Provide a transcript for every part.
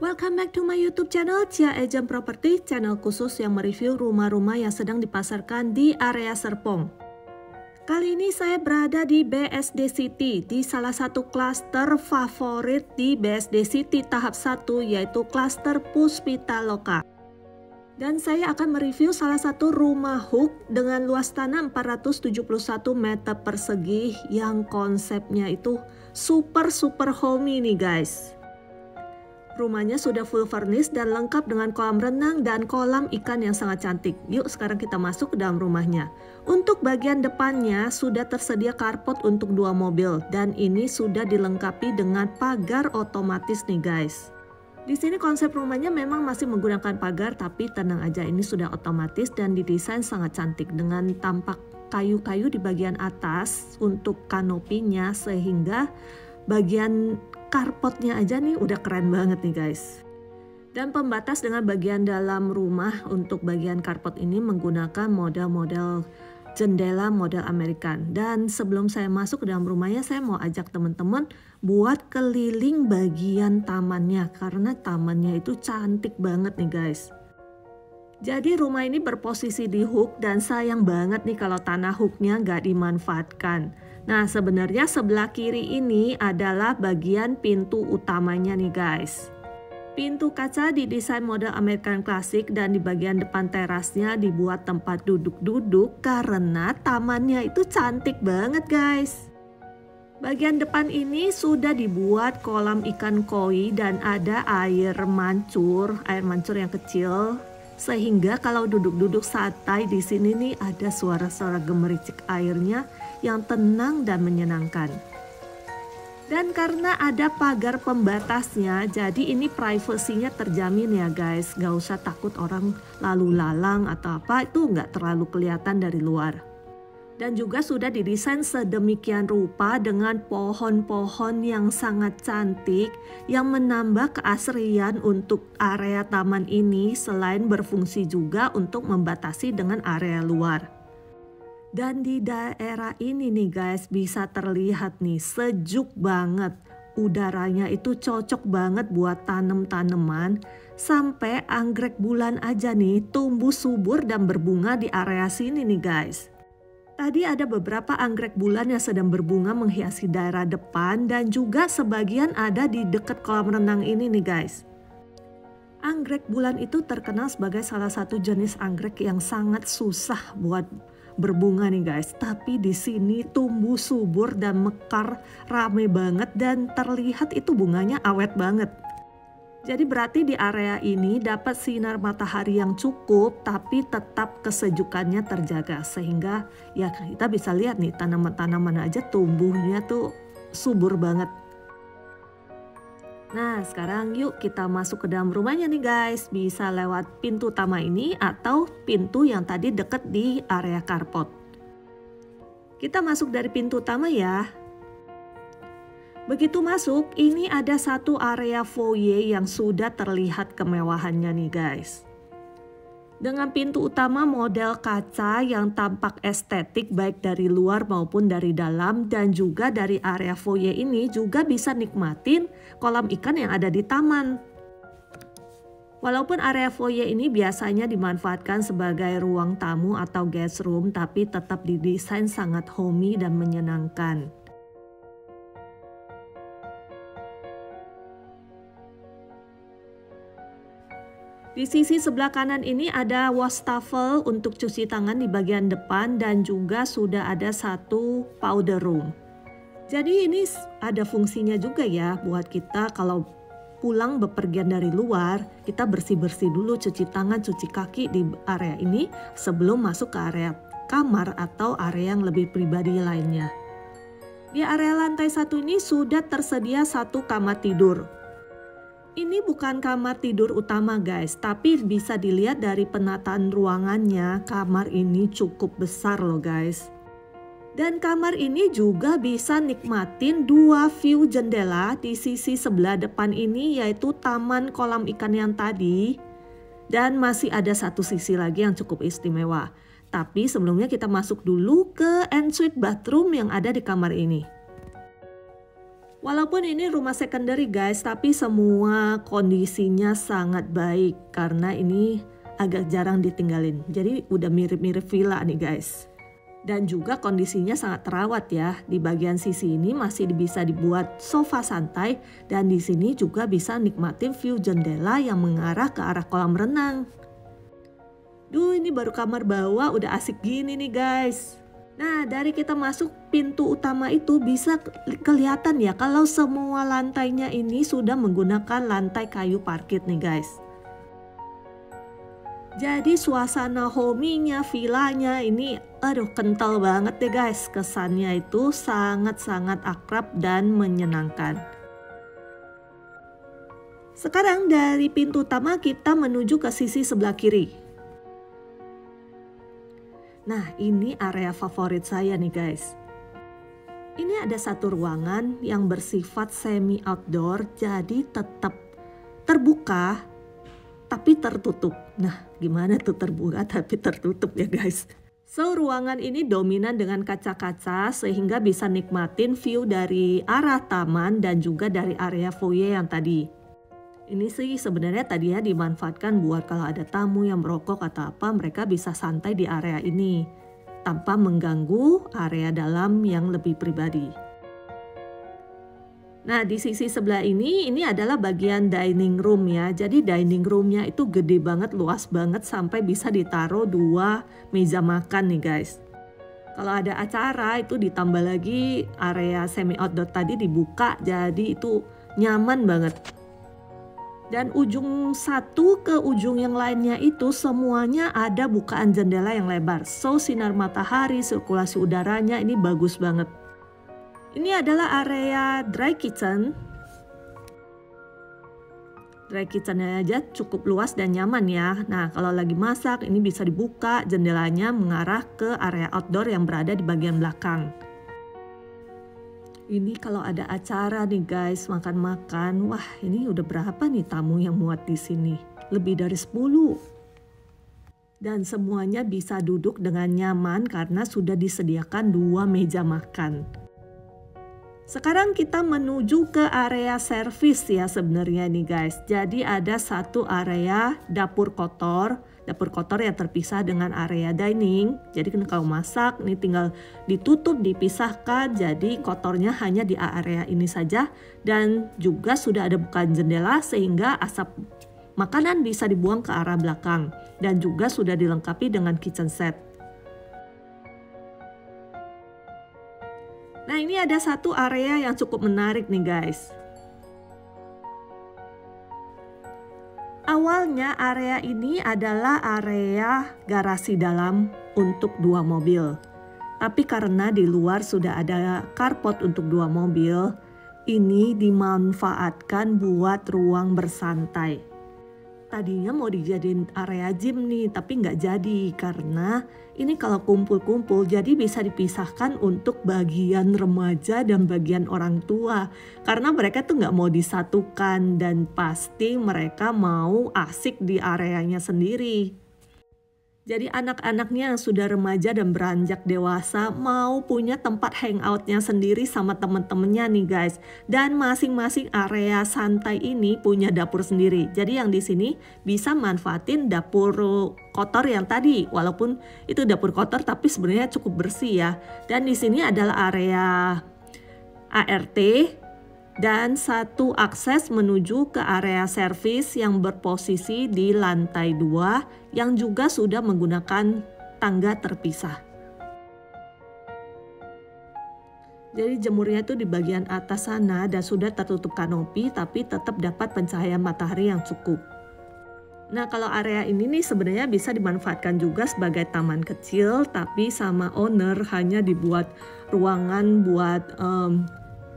Welcome back to my YouTube channel, Cia Agent Property, channel khusus yang mereview rumah-rumah yang sedang dipasarkan di area Serpong. Kali ini saya berada di BSD City, di salah satu klaster favorit di BSD City tahap 1, yaitu klaster Puspita Loka. Dan saya akan mereview salah satu rumah hook dengan luas tanah 471 meter persegi yang konsepnya itu super homey nih guys. Rumahnya sudah full furnished dan lengkap dengan kolam renang dan kolam ikan yang sangat cantik. Yuk sekarang kita masuk ke dalam rumahnya. Untuk bagian depannya sudah tersedia carport untuk 2 mobil dan ini sudah dilengkapi dengan pagar otomatis nih guys. Di sini konsep rumahnya memang masih menggunakan pagar, tapi tenang aja, ini sudah otomatis dan didesain sangat cantik dengan tampak kayu-kayu di bagian atas untuk kanopinya, sehingga bagian carportnya aja nih udah keren banget nih guys. Dan pembatas dengan bagian dalam rumah untuk bagian carport ini menggunakan model-model jendela model American. Dan sebelum saya masuk ke dalam rumahnya, saya mau ajak teman-teman buat keliling bagian tamannya, karena tamannya itu cantik banget nih guys. Jadi rumah ini berposisi di hook dan sayang banget nih kalau tanah hooknya nggak dimanfaatkan. Nah sebenarnya sebelah kiri ini adalah bagian pintu utamanya nih guys. Pintu kaca didesain model American klasik dan di bagian depan terasnya dibuat tempat duduk-duduk karena tamannya itu cantik banget guys. Bagian depan ini sudah dibuat kolam ikan koi dan ada air mancur yang kecil. Sehingga kalau duduk-duduk santai di sini nih ada suara-suara gemericik airnya yang tenang dan menyenangkan. Dan karena ada pagar pembatasnya, jadi ini privasinya terjamin ya guys. Gak usah takut orang lalu lalang atau apa, itu gak terlalu kelihatan dari luar. Dan juga sudah didesain sedemikian rupa dengan pohon-pohon yang sangat cantik yang menambah keasrian untuk area taman ini, selain berfungsi juga untuk membatasi dengan area luar. Dan di daerah ini nih guys bisa terlihat nih sejuk banget. Udaranya itu cocok banget buat tanam-tanaman. Sampai anggrek bulan aja nih tumbuh subur dan berbunga di area sini nih guys. Tadi ada beberapa anggrek bulan yang sedang berbunga menghiasi daerah depan dan juga sebagian ada di dekat kolam renang ini nih guys. Anggrek bulan itu terkenal sebagai salah satu jenis anggrek yang sangat susah buat berbunga nih guys. Tapi di sini tumbuh subur dan mekar rame banget dan terlihat itu bunganya awet banget. Jadi berarti di area ini dapat sinar matahari yang cukup tapi tetap kesejukannya terjaga. Sehingga ya kita bisa lihat nih tanaman-tanaman aja tumbuhnya tuh subur banget. Nah sekarang yuk kita masuk ke dalam rumahnya nih guys. Bisa lewat pintu utama ini atau pintu yang tadi deket di area carport. Kita masuk dari pintu utama ya. Begitu masuk, ini ada satu area foyer yang sudah terlihat kemewahannya nih guys. Dengan pintu utama model kaca yang tampak estetik baik dari luar maupun dari dalam, dan juga dari area foyer ini juga bisa nikmatin kolam ikan yang ada di taman. Walaupun area foyer ini biasanya dimanfaatkan sebagai ruang tamu atau guest room, tapi tetap didesain sangat homey dan menyenangkan. Di sisi sebelah kanan ini ada wastafel untuk cuci tangan di bagian depan dan juga sudah ada satu powder room. Jadi ini ada fungsinya juga ya buat kita kalau pulang bepergian dari luar, kita bersih-bersih dulu, cuci tangan, cuci kaki di area ini sebelum masuk ke area kamar atau area yang lebih pribadi lainnya. Di area lantai 1 ini sudah tersedia satu kamar tidur. Ini bukan kamar tidur utama guys, tapi bisa dilihat dari penataan ruangannya, kamar ini cukup besar loh guys. Dan kamar ini juga bisa nikmatin 2 view jendela di sisi sebelah depan ini, yaitu taman kolam ikan yang tadi. Dan masih ada satu sisi lagi yang cukup istimewa. Tapi sebelumnya kita masuk dulu ke ensuite bathroom yang ada di kamar ini. Walaupun ini rumah secondary guys, tapi semua kondisinya sangat baik karena ini agak jarang ditinggalin. Jadi udah mirip-mirip villa nih guys. Dan juga kondisinya sangat terawat ya. Di bagian sisi ini masih bisa dibuat sofa santai dan di sini juga bisa nikmatin view jendela yang mengarah ke arah kolam renang. Duh, ini baru kamar bawah udah asik gini nih guys. Nah, dari kita masuk pintu utama itu bisa kelihatan ya kalau semua lantainya ini sudah menggunakan lantai kayu parkit nih guys. Jadi suasana homey-nya, villanya ini kental banget deh guys. Kesannya itu sangat-sangat akrab dan menyenangkan. Sekarang dari pintu utama kita menuju ke sisi sebelah kiri. Nah, ini area favorit saya nih guys. Ini ada satu ruangan yang bersifat semi outdoor, jadi tetap terbuka tapi tertutup. Nah, gimana tuh terbuka tapi tertutup ya guys? So, ruangan ini dominan dengan kaca-kaca sehingga bisa nikmatin view dari arah taman dan juga dari area foyer yang tadi. Ini sih sebenarnya tadinya dimanfaatkan buat kalau ada tamu yang merokok atau apa, mereka bisa santai di area ini tanpa mengganggu area dalam yang lebih pribadi. Nah, di sisi sebelah ini adalah bagian dining room ya. Jadi dining roomnya itu gede banget, luas banget sampai bisa ditaruh 2 meja makan nih guys. Kalau ada acara itu ditambah lagi area semi outdoor tadi dibuka, jadi itu nyaman banget. Dan ujung satu ke ujung yang lainnya itu semuanya ada bukaan jendela yang lebar. So, sinar matahari, sirkulasi udaranya ini bagus banget. Ini adalah area dry kitchen. Dry kitchennya aja cukup luas dan nyaman ya. Nah, kalau lagi masak ini bisa dibuka, jendelanya mengarah ke area outdoor yang berada di bagian belakang. Ini kalau ada acara nih guys, makan-makan, wah ini udah berapa nih tamu yang muat di sini? Lebih dari 10. Dan semuanya bisa duduk dengan nyaman karena sudah disediakan 2 meja makan. Sekarang kita menuju ke area servis ya sebenarnya nih guys. Jadi ada satu area dapur kotor yang terpisah dengan area dining. Jadi kalau masak ini tinggal ditutup, dipisahkan, jadi kotornya hanya di area ini saja. Dan juga sudah ada bukaan jendela sehingga asap makanan bisa dibuang ke arah belakang. Dan juga sudah dilengkapi dengan kitchen set. Nah, ini ada satu area yang cukup menarik nih guys. Awalnya area ini adalah area garasi dalam untuk 2 mobil. Tapi karena di luar sudah ada carport untuk 2 mobil, ini dimanfaatkan buat ruang bersantai. Tadinya mau dijadiin area gym nih, tapi nggak jadi karena ini kalau kumpul-kumpul jadi bisa dipisahkan untuk bagian remaja dan bagian orang tua. Karena mereka tuh nggak mau disatukan dan pasti mereka mau asik di areanya sendiri. Jadi anak-anaknya yang sudah remaja dan beranjak dewasa mau punya tempat hangoutnya sendiri sama temen-temennya nih guys. Dan masing-masing area santai ini punya dapur sendiri. Jadi yang di sini bisa manfaatin dapur kotor yang tadi. Walaupun itu dapur kotor tapi sebenarnya cukup bersih ya. Dan di sini adalah area ART. Dan satu akses menuju ke area servis yang berposisi di lantai 2 yang juga sudah menggunakan tangga terpisah. Jadi jemurnya itu di bagian atas sana dan sudah tertutup kanopi tapi tetap dapat pencahayaan matahari yang cukup. Nah, kalau area ini nih sebenarnya bisa dimanfaatkan juga sebagai taman kecil tapi sama owner hanya dibuat ruangan buat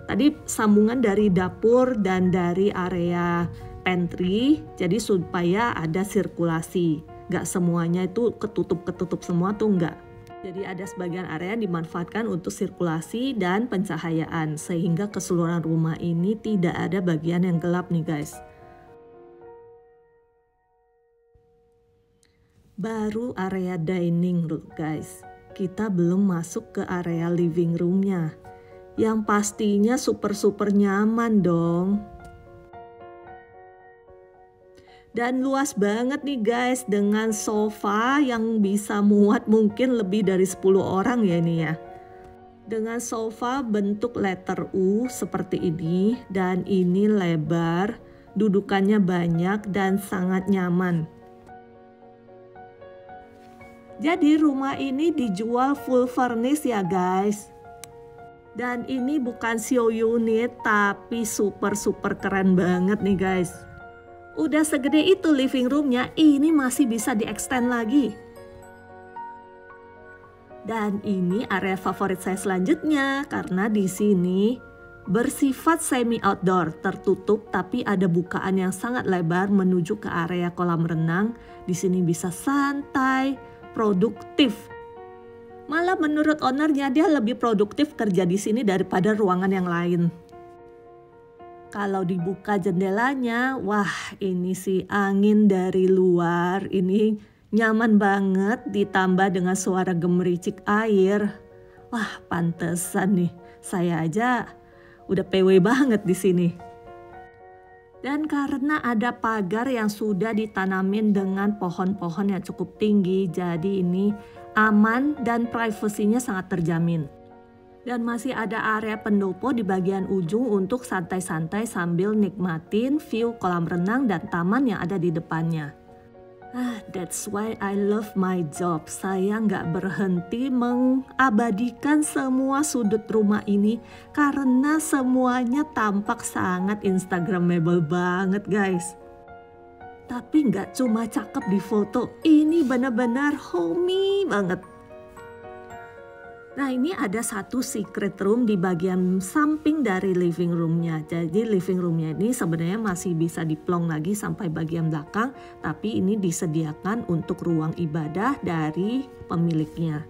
tadi sambungan dari dapur dan dari area pantry, jadi supaya ada sirkulasi. Gak semuanya itu ketutup semua tuh enggak. Jadi ada sebagian area yang dimanfaatkan untuk sirkulasi dan pencahayaan. Sehingga keseluruhan rumah ini tidak ada bagian yang gelap nih guys. Baru area dining room guys. Kita belum masuk ke area living roomnya. Yang pastinya super nyaman dong. Dan luas banget nih guys, dengan sofa yang bisa muat mungkin lebih dari 10 orang ya ini ya. Dengan sofa bentuk letter U seperti ini, dan ini lebar, dudukannya banyak dan sangat nyaman. Jadi rumah ini dijual full furnish ya guys. Dan ini bukan show unit tapi super keren banget nih guys. Udah segede itu living roomnya, ini masih bisa di-extend lagi. Dan ini area favorit saya selanjutnya karena di sini bersifat semi outdoor, tertutup tapi ada bukaan yang sangat lebar menuju ke area kolam renang. Di sini bisa santai, produktif. Malah menurut ownernya dia lebih produktif kerja di sini daripada ruangan yang lain. Kalau dibuka jendelanya, wah ini sih angin dari luar, ini nyaman banget ditambah dengan suara gemericik air. Wah pantesan nih, saya aja udah PW banget di sini. Dan karena ada pagar yang sudah ditanamin dengan pohon-pohon yang cukup tinggi, jadi ini aman dan privasinya sangat terjamin. Dan masih ada area pendopo di bagian ujung untuk santai-santai sambil nikmatin view kolam renang dan taman yang ada di depannya. That's why I love my job. Saya nggak berhenti mengabadikan semua sudut rumah ini karena semuanya tampak sangat instagramable banget guys. Tapi nggak cuma cakep di foto, ini benar-benar homey banget. Nah ini ada satu secret room di bagian samping dari living roomnya. Jadi living roomnya ini sebenarnya masih bisa diplong lagi sampai bagian belakang. Tapi ini disediakan untuk ruang ibadah dari pemiliknya.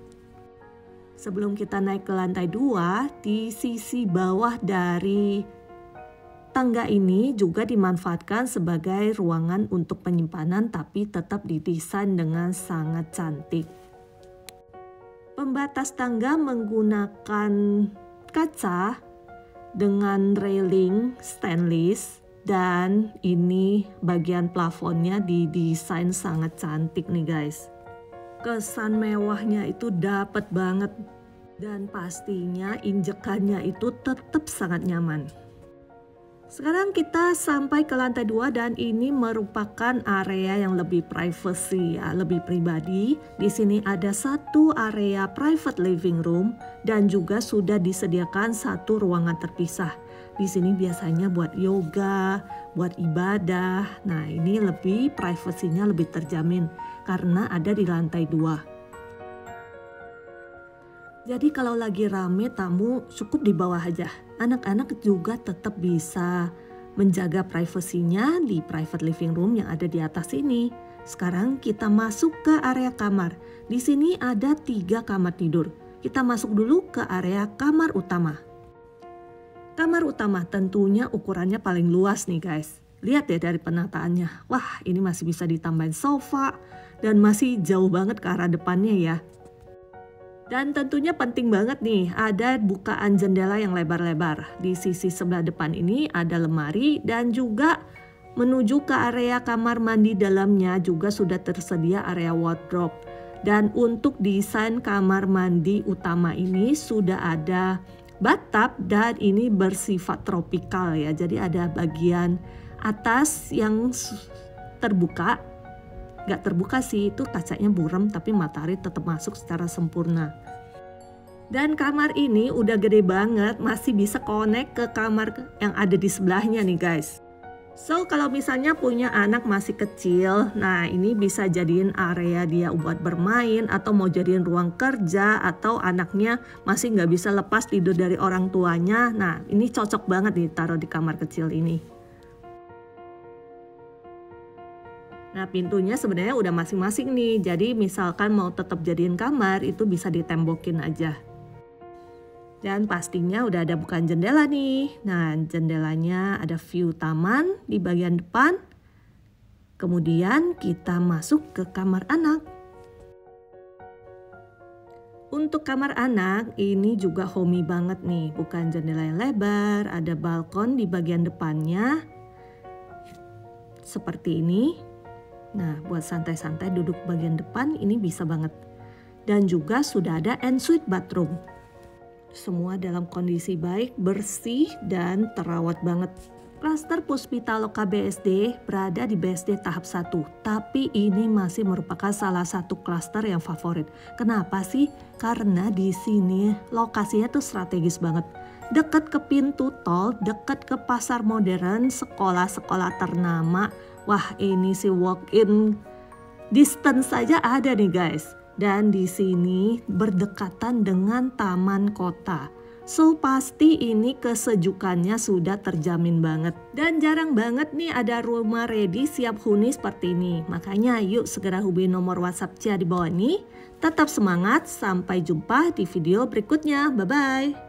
Sebelum kita naik ke lantai 2, di sisi bawah dari tangga ini juga dimanfaatkan sebagai ruangan untuk penyimpanan tapi tetap didesain dengan sangat cantik. Pembatas tangga menggunakan kaca dengan railing stainless dan ini bagian plafonnya didesain sangat cantik nih guys. Kesan mewahnya itu dapat banget dan pastinya injekannya itu tetap sangat nyaman. Sekarang kita sampai ke lantai 2 dan ini merupakan area yang lebih privacy ya, lebih pribadi. Di sini ada satu area private living room dan juga sudah disediakan satu ruangan terpisah. Di sini biasanya buat yoga, buat ibadah. Nah, ini lebih privasinya lebih terjamin karena ada di lantai 2. Jadi kalau lagi rame tamu cukup di bawah aja. Anak-anak juga tetap bisa menjaga privasinya di private living room yang ada di atas ini. Sekarang kita masuk ke area kamar. Di sini ada 3 kamar tidur. Kita masuk dulu ke area kamar utama. Kamar utama tentunya ukurannya paling luas nih guys. Lihat ya dari penataannya. Wah ini masih bisa ditambahin sofa dan masih jauh banget ke arah depannya ya. Dan tentunya penting banget nih, ada bukaan jendela yang lebar-lebar. Di sisi sebelah depan ini ada lemari dan juga menuju ke area kamar mandi dalamnya juga sudah tersedia area wardrobe. Dan untuk desain kamar mandi utama ini sudah ada bathtub dan ini bersifat tropikal ya. Jadi ada bagian atas yang terbuka. Gak terbuka sih, itu kacanya buram tapi matahari tetap masuk secara sempurna. Dan kamar ini udah gede banget, masih bisa connect ke kamar yang ada di sebelahnya nih guys. So kalau misalnya punya anak masih kecil, nah ini bisa jadiin area dia buat bermain atau mau jadiin ruang kerja atau anaknya masih gak bisa lepas tidur dari orang tuanya. Nah ini cocok banget nih taruh di kamar kecil ini. Nah pintunya sebenarnya udah masing-masing nih, jadi misalkan mau tetap jadiin kamar itu bisa ditembokin aja. Dan pastinya udah ada bukaan jendela nih. Nah jendelanya ada view taman di bagian depan. Kemudian kita masuk ke kamar anak. Untuk kamar anak ini juga homey banget nih, bukan jendela yang lebar, ada balkon di bagian depannya seperti ini. Nah, buat santai-santai duduk bagian depan ini bisa banget. Dan juga sudah ada ensuite bathroom. Semua dalam kondisi baik, bersih dan terawat banget. Klaster Puspitaloka BSD berada di BSD tahap 1, tapi ini masih merupakan salah satu klaster yang favorit. Kenapa sih? Karena di sini lokasinya tuh strategis banget. Dekat ke pintu tol, dekat ke pasar modern, sekolah-sekolah ternama. Wah, ini sih walk-in distance saja ada nih guys. Dan di sini berdekatan dengan taman kota. So pasti ini kesejukannya sudah terjamin banget. Dan jarang banget nih ada rumah ready siap huni seperti ini. Makanya yuk segera hubungi nomor WhatsApp Cia di bawah ini. Tetap semangat, sampai jumpa di video berikutnya. Bye-bye.